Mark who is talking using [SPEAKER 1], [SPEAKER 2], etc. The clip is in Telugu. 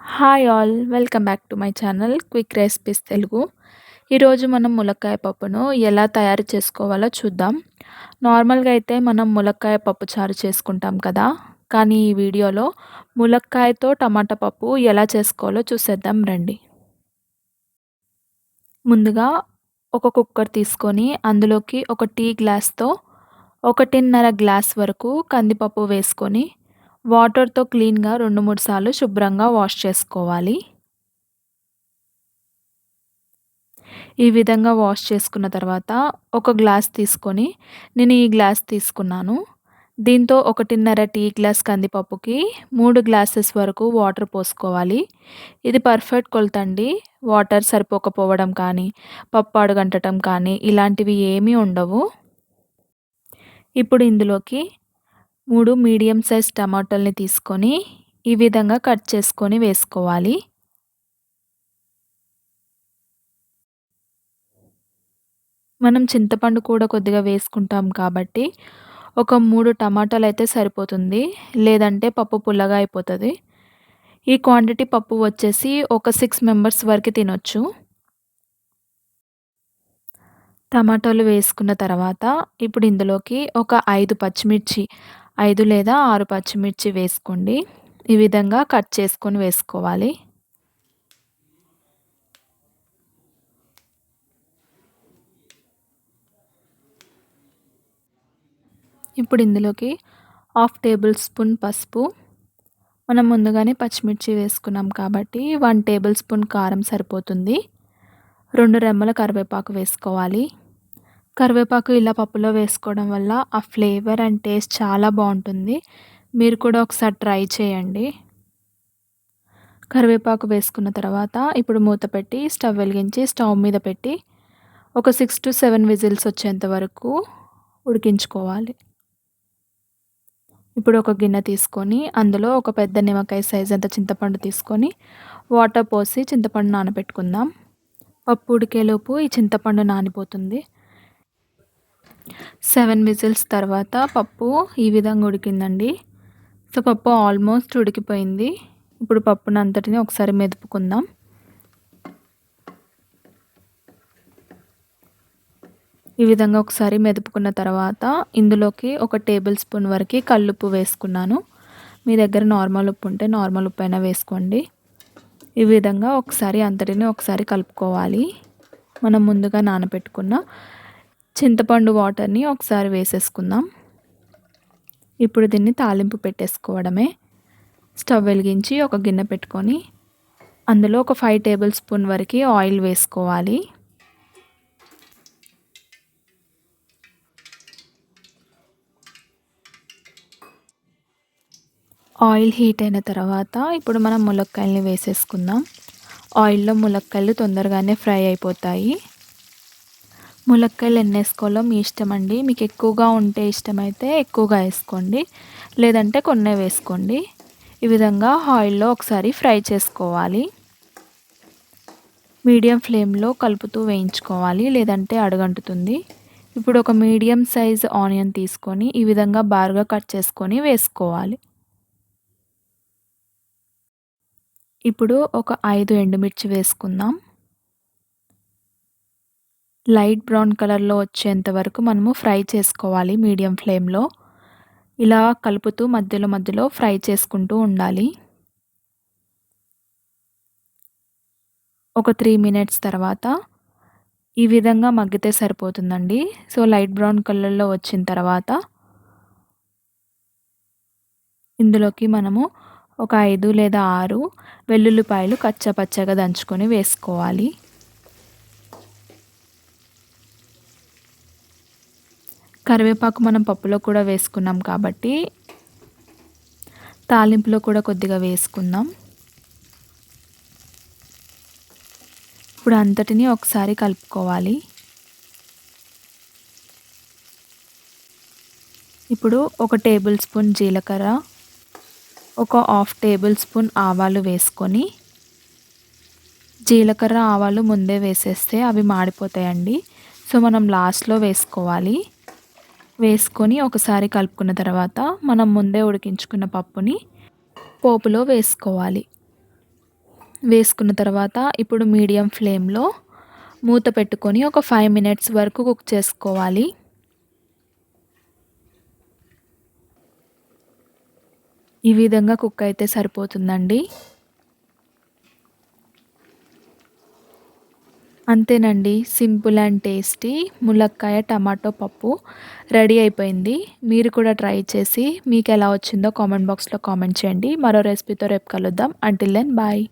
[SPEAKER 1] Hi all welcome back to my channel quick recipes Telugu. ఈరోజు మనం ములక్కాయ పప్పును ఎలా తయారు చేసుకోవాలో చూద్దాం. నార్మల్గా అయితే మనం ములక్కాయ పప్పు చారు చేసుకుంటాం కదా, కానీ ఈ వీడియోలో ములక్కాయతో టమాటా పప్పు ఎలా చేసుకోవాలో చూసేద్దాం రండి. ముందుగా ఒక కుక్కర్ తీసుకొని అందులోకి ఒక టీ గ్లాస్తో 1.5 గ్లాస్ వరకు కందిపప్పు వేసుకొని వాటర్తో క్లీన్గా 2-3 సార్లు శుభ్రంగా వాష్ చేసుకోవాలి. ఈ విధంగా వాష్ చేసుకున్న తర్వాత ఒక గ్లాస్ తీసుకొని, నేను ఈ గ్లాస్ తీసుకున్నాను. దీంతో 1.5 టీ గ్లాస్ కందిపప్పుకి 3 గ్లాసెస్ వరకు వాటర్ పోసుకోవాలి. ఇది పర్ఫెక్ట్ కొలతండి. వాటర్ సరిపోకపోవడం కానీ, పప్పు అడుగంటటం కానీ ఇలాంటివి ఏమీ ఉండవు. ఇప్పుడు ఇందులోకి 3 మీడియం సైజ్ టమాటాలని తీసుకొని ఈ విధంగా కట్ చేసుకొని వేసుకోవాలి. మనం చింతపండు కూడా కొద్దిగా వేసుకుంటాం కాబట్టి ఒక 3 టమాటాలైతే సరిపోతుంది. లేదంటే పప్పు పుల్లగా అయిపోతది. ఈ క్వాంటిటీ పప్పు వచ్చేసి ఒక 6 మెంబర్స్ వరకు తినొచ్చు. టమాటాలు వేసుకున్న తర్వాత ఇప్పుడు ఇందులోకి ఒక 5 పచ్చిమిర్చి, 5 లేదా 6 పచ్చిమిర్చి వేసుకోండి. ఈ విధంగా కట్ చేసుకొని వేసుకోవాలి. ఇప్పుడు ఇందులోకి 1/2 టేబుల్ స్పూన్ పసుపు, మనం ముందుగానే పచ్చిమిర్చి వేసుకున్నాం కాబట్టి 1 టేబుల్ స్పూన్ కారం సరిపోతుంది. 2 రెమ్మల కరివేపాకు వేసుకోవాలి. కరివేపాకు ఇలా పప్పులో వేసుకోవడం వల్ల ఆ ఫ్లేవర్ అండ్ టేస్ట్ చాలా బాగుంటుంది. మీరు కూడా ఒకసారి ట్రై చేయండి. కరివేపాకు వేసుకున్న తర్వాత ఇప్పుడు మూత పెట్టి స్టవ్ వెలిగించి స్టవ్ మీద పెట్టి ఒక 6-7 విజిల్స్ వచ్చేంత వరకు ఉడికించుకోవాలి. ఇప్పుడు ఒక గిన్నె తీసుకొని అందులో ఒక పెద్ద నిమ్మకాయ సైజ్ అంత చింతపండు తీసుకొని వాటర్ పోసి చింతపండు నానబెట్టుకుందాం. పప్పు ఉడికేలోపు ఈ చింతపండు నానిపోతుంది. 7 విజిల్స్ తర్వాత పప్పు ఈ విధంగా ఉడికిందండి. సో పప్పు ఆల్మోస్ట్ ఉడికిపోయింది. ఇప్పుడు పప్పును అంతటిని ఒకసారి మెదుపుకుందాం. ఈ విధంగా ఒకసారి మెదుపుకున్న తర్వాత ఇందులోకి ఒక టేబుల్ స్పూన్ వరకు కల్లుప్పు వేసుకున్నాను. మీ దగ్గర నార్మల్ ఉప్పు ఉంటే నార్మల్ ఉప్పు అయినా వేసుకోండి. ఈ విధంగా ఒకసారి అంతటిని ఒకసారి కలుపుకోవాలి. మనం ముందుగా నానబెట్టుకున్న చింతపండు వాటర్ని ఒకసారి వేసేసుకుందాం. ఇప్పుడు దీన్ని తాలింపు పెట్టేసుకోవడమే. స్టవ్ వెలిగించి ఒక గిన్నె పెట్టుకొని అందులో ఒక 5 టేబుల్ స్పూన్ వరకు ఆయిల్ వేసుకోవాలి. ఆయిల్ హీట్ అయిన తర్వాత ఇప్పుడు మనం ములక్కాయల్ని వేసేసుకుందాం. ఆయిల్లో ములక్కాయలు తొందరగానే ఫ్రై అయిపోతాయి. ములక్కాయలు ఎన్ని వేసుకోవాలో మీ ఇష్టం అండి. మీకు ఎక్కువగా ఉంటే ఇష్టమైతే ఎక్కువగా వేసుకోండి, లేదంటే కొన్నే వేసుకోండి. ఈ విధంగా ఆయిల్లో ఒకసారి ఫ్రై చేసుకోవాలి. మీడియం ఫ్లేమ్లో కలుపుతూ వేయించుకోవాలి, లేదంటే అడుగంటుతుంది. ఇప్పుడు ఒక మీడియం సైజ్ ఆనియన్ తీసుకొని ఈ విధంగా బారుగా కట్ చేసుకొని వేసుకోవాలి. ఇప్పుడు ఒక 5 ఎండుమిర్చి వేసుకుందాం. లైట్ బ్రౌన్ కలర్లో వచ్చేంత వరకు మనము ఫ్రై చేసుకోవాలి మీడియం ఫ్లేమ్లో. ఇలా కలుపుతూ మధ్యలో మధ్యలో ఫ్రై చేసుకుంటూ ఉండాలి. ఒక 3 మినిట్స్ తర్వాత ఈ విధంగా మగ్గితే సరిపోతుందండి. సో లైట్ బ్రౌన్ కలర్లో వచ్చిన తర్వాత ఇందులోకి మనము ఒక 5 లేదా 6 వెల్లుల్లిపాయలు కచ్చపచ్చగా దంచుకొని వేసుకోవాలి. కరివేపాకు మనం పప్పులో కూడా వేసుకున్నాం కాబట్టి తాలింపులో కూడా కొద్దిగా వేసుకుందాం. ఇప్పుడు అంతటిని ఒకసారి కలుపుకోవాలి. ఇప్పుడు ఒక టేబుల్ స్పూన్ జీలకర్ర, ఒక 1/2 టేబుల్ స్పూన్ ఆవాలు వేసుకొని, జీలకర్ర ఆవాలు ముందే వేసేస్తే అవి మాడిపోతాయండి. సో మనం లాస్ట్లో వేసుకోవాలి. వేసుకొని ఒకసారి కలుపుకున్న తర్వాత మనం ముందే ఉడికించుకున్న పప్పుని పోపులో వేసుకోవాలి. వేసుకున్న తర్వాత ఇప్పుడు మీడియం ఫ్లేమ్‌లో మూత పెట్టుకొని ఒక 5 మినిట్స్ వరకు కుక్ చేసుకోవాలి. ఈ విధంగా కుక్ అయితే సరిపోతుందండి. అంతేనండి. సింపుల్ అండ్ టేస్టీ ములక్కాయ టమాటో పప్పు రెడీ అయిపోయింది. మీరు కూడా ట్రై చేసి మీకెలా వచ్చిందో కామెంట్ బాక్స్‌లో కామెంట్ చేయండి. మరో రెసిపీతో రేపు కలుద్దాం. Until then bye.